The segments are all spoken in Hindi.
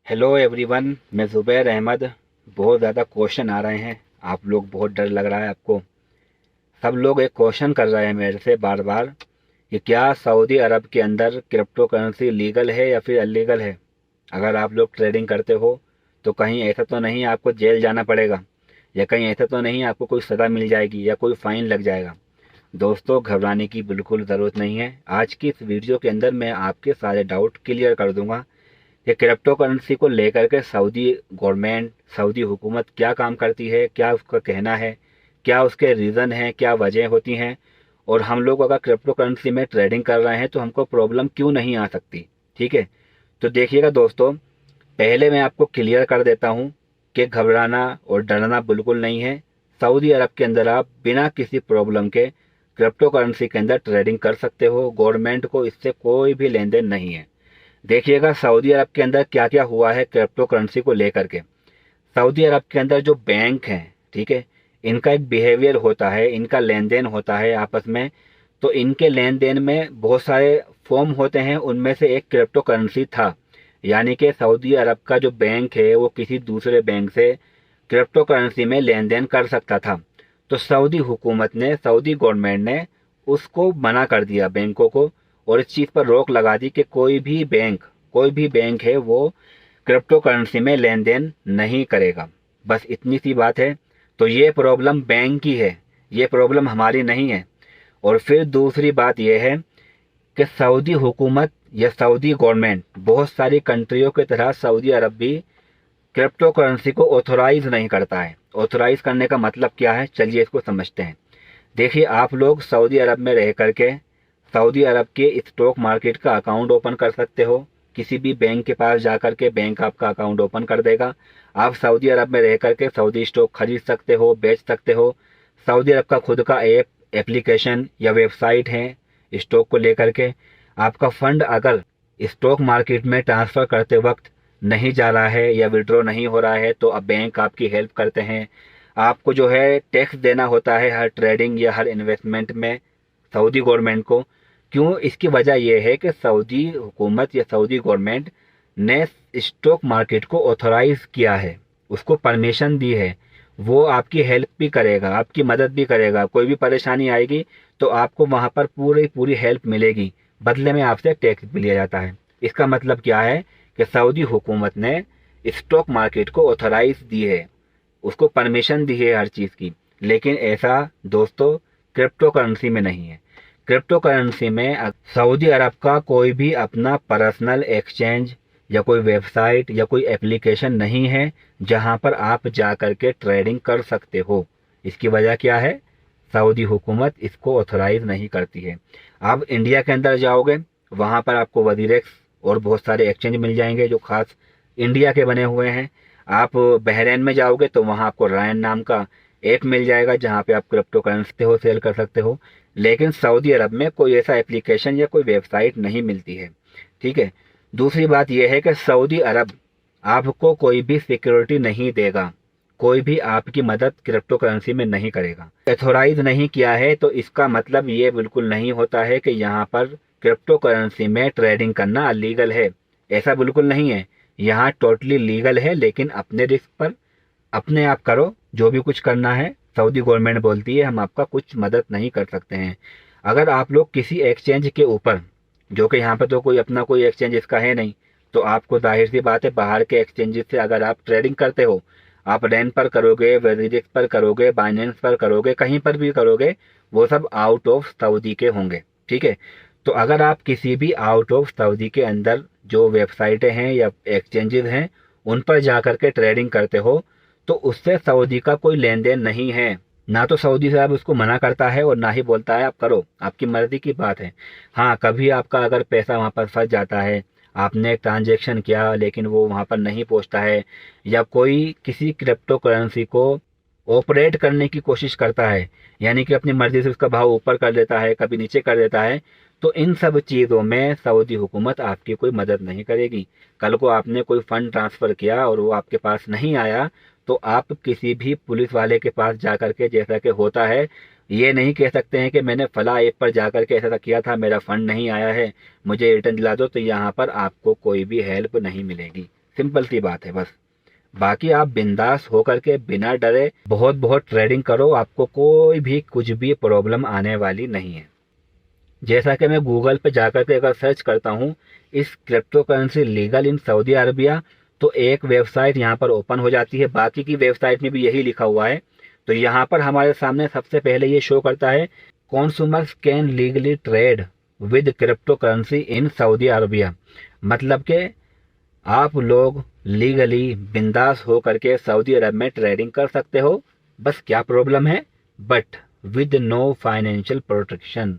हेलो एवरीवन, मैं ज़ुबैर अहमद। बहुत ज़्यादा क्वेश्चन आ रहे हैं, आप लोग बहुत डर लग रहा है आपको। सब लोग एक क्वेश्चन कर रहे हैं मेरे से बार बार कि क्या सऊदी अरब के अंदर क्रिप्टो करेंसी लीगल है या फिर अलीगल है। अगर आप लोग ट्रेडिंग करते हो तो कहीं ऐसा तो नहीं आपको जेल जाना पड़ेगा, या कहीं ऐसा तो नहीं आपको कोई सज़ा मिल जाएगी या कोई फ़ाइन लग जाएगा। दोस्तों, घबराने की बिल्कुल ज़रूरत नहीं है। आज की इस वीडियो के अंदर मैं आपके सारे डाउट क्लियर कर दूंगा कि क्रिप्टो करेंसी को लेकर के सऊदी गवर्नमेंट, सऊदी हुकूमत क्या काम करती है, क्या उसका कहना है, क्या उसके रीज़न हैं, क्या वजह होती हैं, और हम लोग अगर क्रिप्टो करेंसी में ट्रेडिंग कर रहे हैं तो हमको प्रॉब्लम क्यों नहीं आ सकती। ठीक है, तो देखिएगा दोस्तों, पहले मैं आपको क्लियर कर देता हूँ कि घबराना और डरना बिल्कुल नहीं है। सऊदी अरब के अंदर आप बिना किसी प्रॉब्लम के क्रिप्टो करेंसी के अंदर ट्रेडिंग कर सकते हो। गवर्नमेंट को इससे कोई भी लेन देन नहीं है। देखिएगा सऊदी अरब के अंदर क्या क्या हुआ है क्रिप्टो करेंसी को लेकर के। सऊदी अरब के अंदर जो बैंक हैं, ठीक है, इनका एक बिहेवियर होता है, इनका लेन देन होता है आपस में। तो इनके लेन देन में बहुत सारे फॉर्म होते हैं, उनमें से एक क्रिप्टो करेंसी था। यानी कि सऊदी अरब का जो बैंक है वो किसी दूसरे बैंक से क्रिप्टो करेंसी में लेन देन कर सकता था। तो सऊदी हुकूमत ने, सऊदी गवर्नमेंट ने उसको मना कर दिया बैंकों को, और इस चीज़ पर रोक लगा दी कि कोई भी बैंक है वो क्रिप्टो करेंसी में लेन देन नहीं करेगा। बस इतनी सी बात है। तो ये प्रॉब्लम बैंक की है, ये प्रॉब्लम हमारी नहीं है। और फिर दूसरी बात यह है कि सऊदी हुकूमत या सऊदी गवर्नमेंट बहुत सारी कंट्रियों की तरह सऊदी अरब भी क्रिप्टो करेंसी को ऑथोराइज नहीं करता है। ऑथोराइज करने का मतलब क्या है, चलिए इसको समझते हैं। देखिए, आप लोग सऊदी अरब में रह करके सऊदी अरब के स्टॉक मार्केट का अकाउंट ओपन कर सकते हो। किसी भी बैंक के पास जाकर के बैंक आपका अकाउंट ओपन कर देगा। आप सऊदी अरब में रह करके सऊदी स्टॉक खरीद सकते हो, बेच सकते हो। सऊदी अरब का खुद का एप्लीकेशन या वेबसाइट है स्टॉक को लेकर के। आपका फंड अगर स्टॉक मार्केट में ट्रांसफ़र करते वक्त नहीं जा रहा है या विड्रॉ नहीं हो रहा है तो अब बैंक आपकी हेल्प करते हैं। आपको जो है टैक्स देना होता है हर ट्रेडिंग या हर इन्वेस्टमेंट में सऊदी गवर्नमेंट को। क्यों? इसकी वजह यह है कि सऊदी हुकूमत या सऊदी गवर्नमेंट ने स्टॉक मार्केट को ऑथोराइज किया है, उसको परमिशन दी है। वो आपकी हेल्प भी करेगा, आपकी मदद भी करेगा। कोई भी परेशानी आएगी तो आपको वहाँ पर पूरी पूरी हेल्प मिलेगी। बदले में आपसे टैक्स भी लिया जाता है। इसका मतलब क्या है कि सऊदी हुकूमत ने स्टॉक मार्केट को ऑथोराइज दी है, उसको परमिशन दी है हर चीज़ की। लेकिन ऐसा दोस्तों क्रिप्टो करेंसी में नहीं है। क्रिप्टो करेंसी में सऊदी अरब का कोई भी अपना पर्सनल एक्सचेंज या कोई वेबसाइट या कोई एप्लीकेशन नहीं है जहां पर आप जा कर के ट्रेडिंग कर सकते हो। इसकी वजह क्या है? सऊदी हुकूमत इसको ऑथोराइज नहीं करती है। आप इंडिया के अंदर जाओगे, वहां पर आपको वजीरेक्स और बहुत सारे एक्सचेंज मिल जाएंगे जो खास इंडिया के बने हुए हैं। आप बहरीन में जाओगे तो वहां आपको रायन नाम का ऐप मिल जाएगा जहां पे आप क्रिप्टो करेंसी हो सेल कर सकते हो। लेकिन सऊदी अरब में कोई ऐसा एप्लीकेशन या कोई वेबसाइट नहीं मिलती है। ठीक है। दूसरी बात यह है कि सऊदी अरब आपको कोई भी सिक्योरिटी नहीं देगा, कोई भी आपकी मदद क्रिप्टो करेंसी में नहीं करेगा। ऑथोराइज नहीं किया है तो इसका मतलब ये बिल्कुल नहीं होता है कि यहाँ पर क्रिप्टो करेंसी में ट्रेडिंग करना अलीगल है। ऐसा बिल्कुल नहीं है। यहाँ टोटली लीगल है, लेकिन अपने रिस्क पर अपने आप करो जो भी कुछ करना है। सऊदी गवर्नमेंट बोलती है हम आपका कुछ मदद नहीं कर सकते हैं। अगर आप लोग किसी एक्सचेंज के ऊपर, जो कि यहाँ पर तो कोई अपना कोई एक्सचेंज इसका है नहीं, तो आपको जाहिर सी बात है बाहर के एक्सचेंजेस से अगर आप ट्रेडिंग करते हो, आप रैन पर करोगे, वेरिडेक्स पर करोगे, बाइनेंस पर करोगे, कहीं पर भी करोगे, वो सब आउट ऑफ सऊदी के होंगे। ठीक है। तो अगर आप किसी भी आउट ऑफ सऊदी के अंदर जो वेबसाइटें हैं या एक्सचेंजेस हैं उन पर जा करके ट्रेडिंग करते हो तो उससे सऊदी का कोई लेन देन नहीं है। ना तो सऊदी साहब उसको मना करता है और ना ही बोलता है आप करो, आपकी मर्जी की बात है। हाँ, कभी आपका अगर पैसा वहाँ पर फंस जाता है, आपने एक ट्रांजेक्शन किया लेकिन वो वहाँ पर नहीं पहुँचता है, या कोई किसी क्रिप्टो करेंसी को ऑपरेट करने की कोशिश करता है, यानी कि अपनी मर्जी से उसका भाव ऊपर कर देता है, कभी नीचे कर देता है, तो इन सब चीज़ों में सऊदी हुकूमत आपकी कोई मदद नहीं करेगी। कल को आपने कोई फंड ट्रांसफ़र किया और वो आपके पास नहीं आया तो आप किसी भी पुलिस वाले के पास जा कर के, जैसा कि होता है, ये नहीं कह सकते हैं कि मैंने फला ऐप पर जा कर के ऐसा किया था, मेरा फंड नहीं आया है, मुझे रिटर्न दिला दो। तो यहाँ पर आपको कोई भी हेल्प नहीं मिलेगी। सिंपल सी बात है बस। बाकी आप बिंदास होकर के बिना डरे बहुत बहुत ट्रेडिंग करो, आपको कोई भी कुछ भी प्रॉब्लम आने वाली नहीं है। जैसा कि मैं गूगल पे जाकर के अगर सर्च करता हूँ इस crypto currency legal in Saudi Arabia, तो एक वेबसाइट यहाँ पर ओपन हो जाती है, बाकी की वेबसाइट में भी यही लिखा हुआ है। तो यहाँ पर हमारे सामने सबसे पहले ये शो करता है consumers can legally trade with crypto currency in Saudi Arabia, मतलब के आप लोग लीगली बिंदास हो करके सऊदी अरब में ट्रेडिंग कर सकते हो। बस क्या प्रॉब्लम है, but with no financial protection.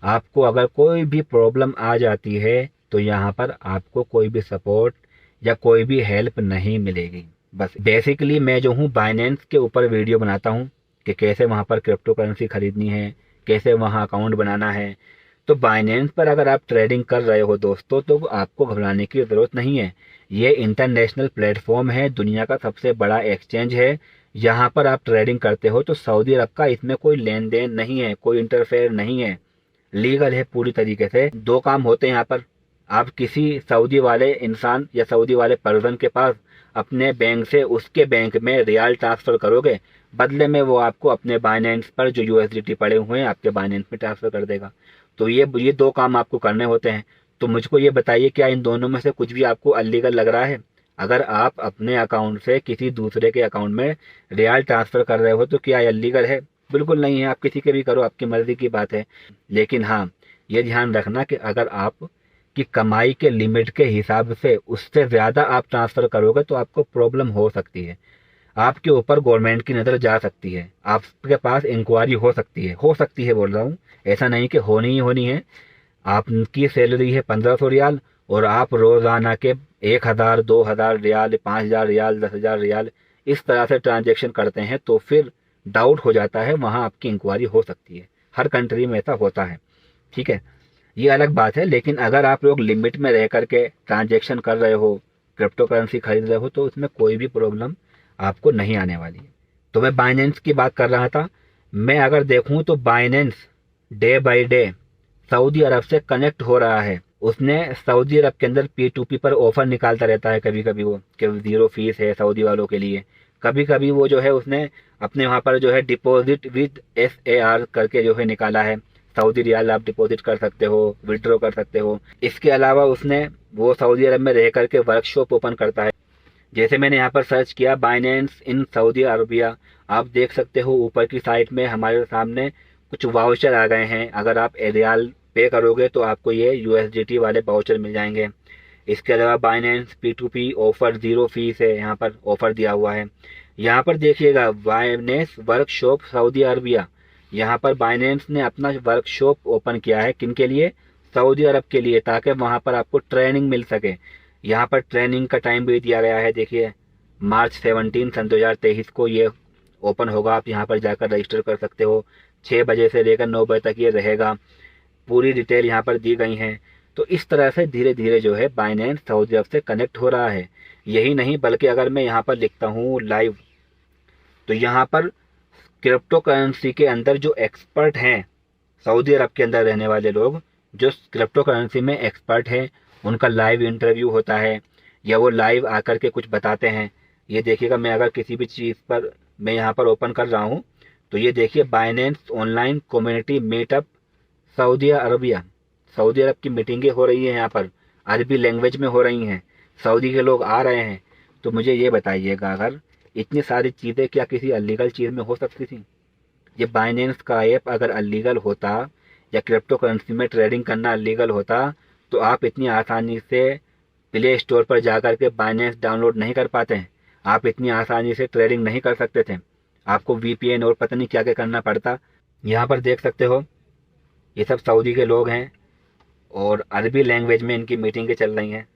आपको अगर कोई भी प्रॉब्लम आ जाती है तो यहाँ पर आपको कोई भी सपोर्ट या कोई भी हेल्प नहीं मिलेगी। बस बेसिकली मैं जो हूँ बाइनेंस के ऊपर वीडियो बनाता हूँ कि कैसे वहाँ पर क्रिप्टो करेंसी खरीदनी है, कैसे वहाँ अकाउंट बनाना है। तो बाइनेंस पर अगर आप ट्रेडिंग कर रहे हो दोस्तों तो आपको घबराने की ज़रूरत नहीं है। ये इंटरनेशनल प्लेटफॉर्म है, दुनिया का सबसे बड़ा एक्सचेंज है। यहाँ पर आप ट्रेडिंग करते हो तो सऊदी अरब का इसमें कोई लेन देन नहीं है, कोई इंटरफेयर नहीं है, लीगल है पूरी तरीके से। दो काम होते हैं यहाँ पर, आप किसी सऊदी वाले इंसान या सऊदी वाले पर्सन के पास अपने बैंक से उसके बैंक में रियाल ट्रांसफ़र करोगे, बदले में वो आपको अपने बाइनेंस पर जो यूएसडीटी पड़े हुए हैं आपके बाइनेंस में ट्रांसफ़र कर देगा। तो ये दो काम आपको करने होते हैं। तो मुझको ये बताइए क्या इन दोनों में से कुछ भी आपको अनलीगल लग रहा है? अगर आप अपने अकाउंट से किसी दूसरे के अकाउंट में रियाल ट्रांसफ़र कर रहे हो तो क्या अनलीगल है? बिल्कुल नहीं है। आप किसी के भी करो, आपकी मर्जी की बात है। लेकिन हाँ, ये ध्यान रखना कि अगर आप की कमाई के लिमिट के हिसाब से उससे ज़्यादा आप ट्रांसफ़र करोगे तो आपको प्रॉब्लम हो सकती है, आपके ऊपर गवर्नमेंट की नज़र जा सकती है, आपके पास इंक्वायरी हो सकती है बोल रहा हूँ, ऐसा नहीं कि होनी ही होनी है। आपकी सैलरी है 1500 रियाल और आप रोज़ाना के 1000, 2000 रियाल, 5000 रियाल, 10,000 रियाल इस तरह से ट्रांजेक्शन करते हैं तो फिर डाउट हो जाता है, वहाँ आपकी इंक्वायरी हो सकती है। हर कंट्री में ऐसा होता है, ठीक है, ये अलग बात है। लेकिन अगर आप लोग लिमिट में रह करके ट्रांजेक्शन कर रहे हो, क्रिप्टो करेंसी खरीद रहे हो, तो उसमें कोई भी प्रॉब्लम आपको नहीं आने वाली है। तो मैं बाइनेंस की बात कर रहा था। मैं अगर देखूं तो Binance day by day Saudi Arab से कनेक्ट हो रहा है। उसने सऊदी अरब के अंदर P2P पर ऑफर निकालता रहता है, कभी कभी वो कि 0 फीस है सऊदी वालों के लिए। कभी कभी वो जो है उसने अपने वहाँ पर जो है डिपॉजिट विद SAR करके जो है निकाला है, सऊदी रियाल आप डिपॉजिट कर सकते हो, विड्रॉ कर सकते हो। इसके अलावा उसने वो सऊदी अरब में रह करके वर्कशॉप ओपन करता है। जैसे मैंने यहाँ पर सर्च किया बाइनेंस इन सऊदी अरबिया, आप देख सकते हो ऊपर की साइड में हमारे सामने कुछ वाउचर आ गए हैं। अगर आप रियाल पे करोगे तो आपको ये USDT वाले वाउचर मिल जाएंगे। इसके अलावा बाइनेंस P2P ऑफर 0 फीस है, यहाँ पर ऑफर दिया हुआ है। यहाँ पर देखिएगा बाइनेंस वर्कशॉप सऊदी अरबिया, यहाँ पर बाइनेंस ने अपना वर्कशॉप ओपन किया है किन के लिए? सऊदी अरब के लिए, ताकि वहाँ पर आपको ट्रेनिंग मिल सके। यहाँ पर ट्रेनिंग का टाइम भी दिया गया है, देखिए मार्च 17 सन 2023 को ये ओपन होगा। आप यहाँ पर जाकर रजिस्टर कर सकते हो। 6 बजे से लेकर 9 बजे तक ये रहेगा। पूरी डिटेल यहाँ पर दी गई हैं। तो इस तरह से धीरे धीरे जो है बाइनेंस सऊदी अरब से कनेक्ट हो रहा है। यही नहीं बल्कि अगर मैं यहाँ पर लिखता हूँ लाइव, तो यहाँ पर क्रिप्टो करेंसी के अंदर जो एक्सपर्ट हैं, सऊदी अरब के अंदर रहने वाले लोग जो क्रिप्टो करेंसी में एक्सपर्ट हैं, उनका लाइव इंटरव्यू होता है या वो लाइव आकर के कुछ बताते हैं। ये देखिएगा, मैं अगर किसी भी चीज़ पर मैं यहाँ पर ओपन कर रहा हूँ तो ये देखिए Binance online community meetup Saudi Arabia, Saudi Arab की मीटिंगें हो रही हैं, यहाँ पर अरबी लैंग्वेज में हो रही हैं, सऊदी के लोग आ रहे हैं। तो मुझे ये बताइएगा, अगर इतनी सारी चीज़ें क्या किसी अनलीगल चीज़ में हो सकती थी? ये बाइनेंस का ऐप अगर अनलीगल होता या क्रिप्टो करेंसी में ट्रेडिंग करना अनलीगल होता तो आप इतनी आसानी से प्ले स्टोर पर जाकर के बाइनेंस डाउनलोड नहीं कर पाते हैं, आप इतनी आसानी से ट्रेडिंग नहीं कर सकते थे। आपको VPN और पता नहीं क्या क्या करना पड़ता। यहाँ पर देख सकते हो ये सब सऊदी के लोग हैं और अरबी लैंग्वेज में इनकी मीटिंगें चल रही हैं।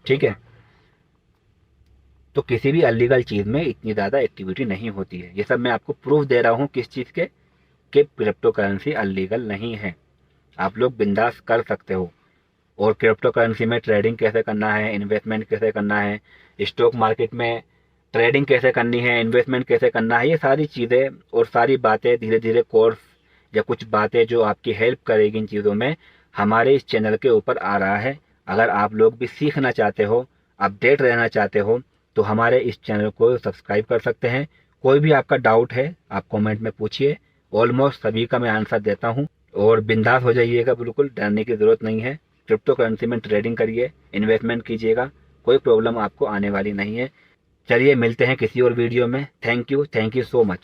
ठीक है, तो किसी भी अनलीगल चीज़ में इतनी ज़्यादा एक्टिविटी नहीं होती है। ये सब मैं आपको प्रूफ दे रहा हूँ किस चीज़ के, कि क्रिप्टो करेंसी अनलीगल नहीं है, आप लोग बिंदास कर सकते हो। और क्रिप्टो करेंसी में ट्रेडिंग कैसे करना है, इन्वेस्टमेंट कैसे करना है, स्टॉक मार्केट में ट्रेडिंग कैसे करनी है, इन्वेस्टमेंट कैसे करना है, ये सारी चीज़ें और सारी बातें धीरे धीरे कोर्स या कुछ बातें जो आपकी हेल्प करेगी इन चीज़ों में, हमारे इस चैनल के ऊपर आ रहा है। अगर आप लोग भी सीखना चाहते हो, अपडेट रहना चाहते हो, तो हमारे इस चैनल को सब्सक्राइब कर सकते हैं। कोई भी आपका डाउट है आप कमेंट में पूछिए, ऑलमोस्ट सभी का मैं आंसर देता हूँ। और बिंदास हो जाइएगा, बिल्कुल डरने की ज़रूरत नहीं है। क्रिप्टो करेंसी में ट्रेडिंग करिए, इन्वेस्टमेंट कीजिएगा, कोई प्रॉब्लम आपको आने वाली नहीं है। चलिए मिलते हैं किसी और वीडियो में। Thank you so much.